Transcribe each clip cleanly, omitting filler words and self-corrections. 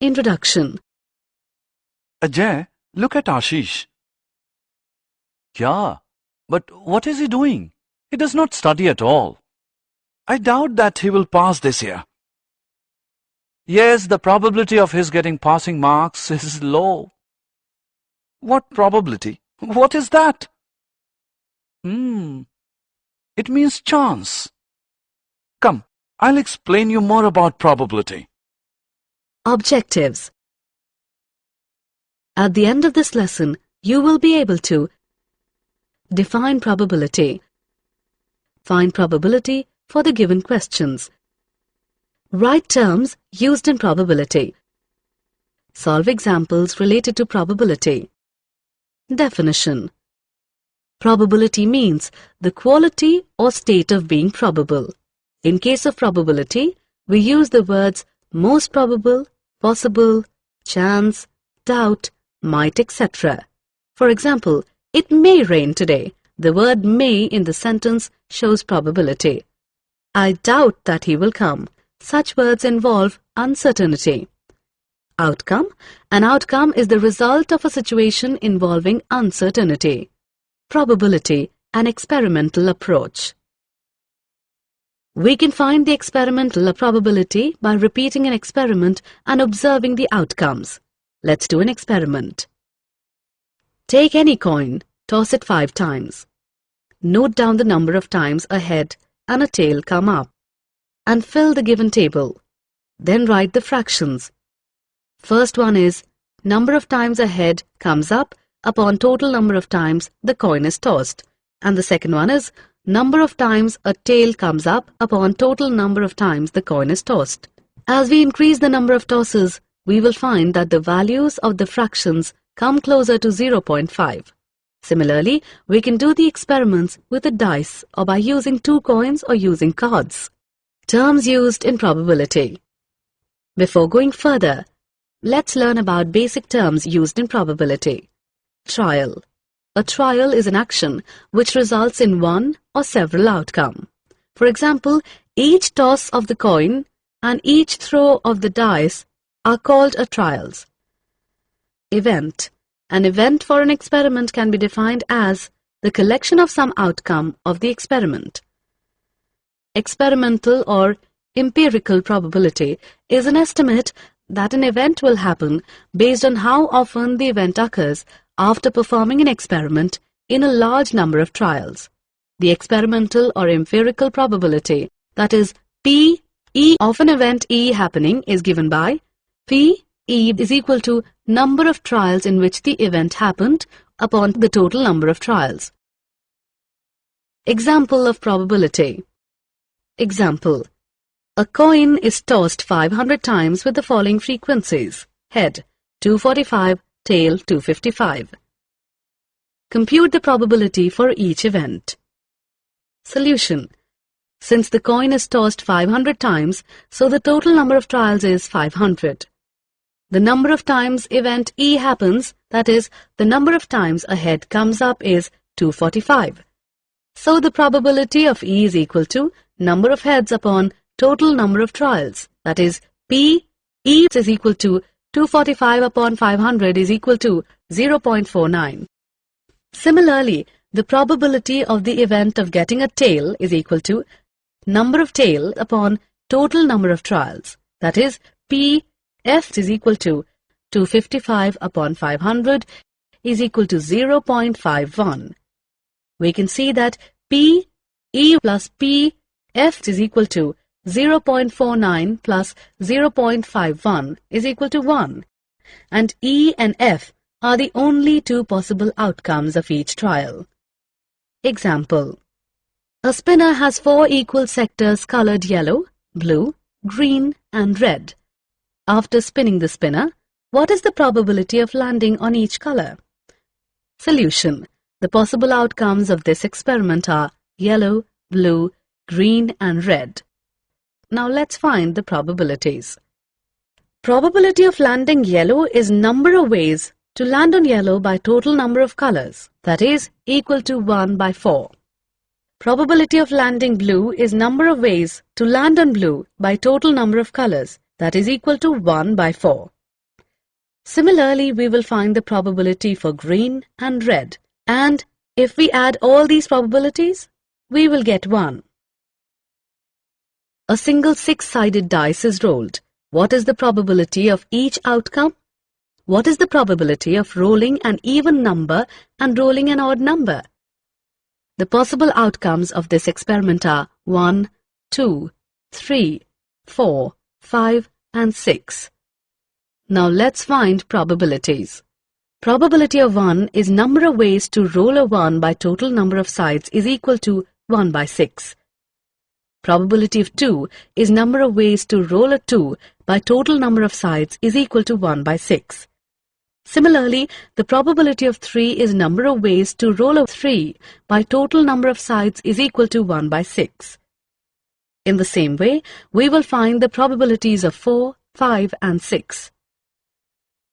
Introduction. Ajay, look at Ashish. Yeah, but what is he doing? He does not study at all. I doubt that he will pass this year. Yes, the probability of his getting passing marks is low. What probability? What is that? It means chance. Come, I'll explain you more about probability. Objectives. At the end of this lesson, you will be able to define probability, find probability for the given questions, write terms used in probability, solve examples related to probability. Definition. Probability means the quality or state of being probable. In case of probability, we use the words most probable, possible, chance, doubt, might, etc. For example, it may rain today. The word may in the sentence shows probability. I doubt that he will come. Such words involve uncertainty. Outcome. An outcome is the result of a situation involving uncertainty. Probability, an experimental approach. We can find the experimental probability by repeating an experiment and observing the outcomes. Let's do an experiment. Take any coin, toss it 5 times. Note down the number of times a head and a tail come up, and fill the given table. Then write the fractions. First one is number of times a head comes up upon total number of times the coin is tossed, and the second one is number of times a tail comes up upon total number of times the coin is tossed. As we increase the number of tosses, we will find that the values of the fractions come closer to 0.5. Similarly, we can do the experiments with a dice or by using 2 coins or using cards. Terms used in probability. Before going further, let's learn about basic terms used in probability. Trial. A trial is an action which results in one or several outcomes. For example, each toss of the coin and each throw of the dice are called a trials. Event. An event for an experiment can be defined as the collection of some outcome of the experiment. Experimental or empirical probability is an estimate that an event will happen based on how often the event occurs after performing an experiment in a large number of trials. The experimental or empirical probability, that is P E of an event E happening, is given by P E is equal to number of trials in which the event happened upon the total number of trials. Example of probability. Example. A coin is tossed 500 times with the following frequencies: head 245, tail 255. Compute the probability for each event. Solution. Since the coin is tossed 500 times, so the total number of trials is 500. The number of times event E happens, that is, the number of times a head comes up, is 245. So the probability of E is equal to number of heads upon total number of trials, that is, P E is equal to 245 upon 500 is equal to 0.49. Similarly, the probability of the event of getting a tail is equal to number of tails upon total number of trials, that is, P F is equal to 255 upon 500 is equal to 0.51. We can see that P E plus P F is equal to 0.49 plus 0.51 is equal to 1, and E and F are the only 2 possible outcomes of each trial. Example. A spinner has 4 equal sectors colored yellow, blue, green and red. After spinning the spinner, what is the probability of landing on each color? Solution. The possible outcomes of this experiment are yellow, blue, green and red. Now let's find the probabilities. Probability of landing yellow is number of ways to land on yellow by total number of colors, that is, equal to 1 by 4. Probability of landing blue is number of ways to land on blue by total number of colors, that is equal to 1 by 4. Similarly, we will find the probability for green and red. And if we add all these probabilities, we will get 1. A single 6-sided dice is rolled. What is the probability of each outcome? What is the probability of rolling an even number and rolling an odd number? The possible outcomes of this experiment are 1, 2, 3, 4, 5, and 6. Now let's find probabilities. Probability of 1 is number of ways to roll a 1 by total number of sides is equal to 1 by 6. Probability of 2 is number of ways to roll a 2 by total number of sides is equal to 1 by 6. Similarly, the probability of 3 is number of ways to roll a 3 by total number of sides is equal to 1 by 6. In the same way, we will find the probabilities of 4, 5, and 6.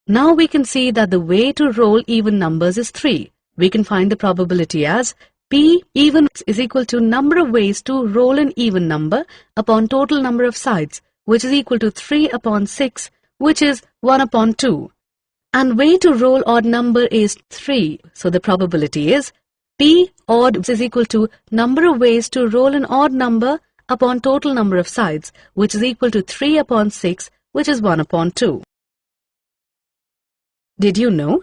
Now we can see that the way to roll even numbers is 3. We can find the probability as P even is equal to number of ways to roll an even number upon total number of sides, which is equal to 3 upon 6, which is 1 upon 2. And way to roll odd number is 3, so the probability is P odd is equal to number of ways to roll an odd number upon total number of sides, which is equal to 3 upon 6, which is 1 upon 2. Did you know?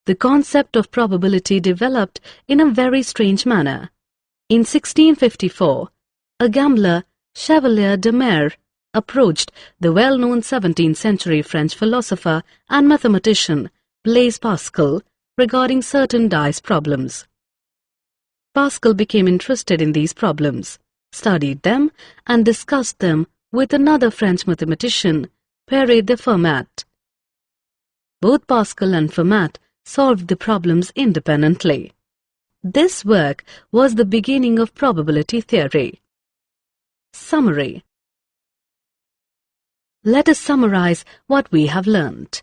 The concept of probability developed in a very strange manner. In 1654, a gambler, Chevalier de Mere, approached the well-known 17th century French philosopher and mathematician Blaise Pascal regarding certain dice problems. Pascal became interested in these problems, studied them, and discussed them with another French mathematician, Pere de Fermat. Both Pascal and Fermat solved the problems independently. This work was the beginning of probability theory. Summary. Let us summarize what we have learnt.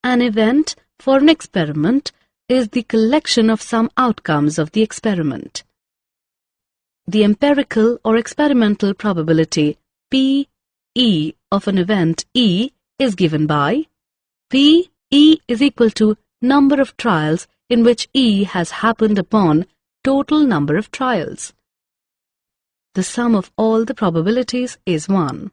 An event for an experiment is the collection of some outcomes of the experiment. The empirical or experimental probability P(E) of an event E is given by P(E) is equal to number of trials in which E has happened upon total number of trials. The sum of all the probabilities is 1.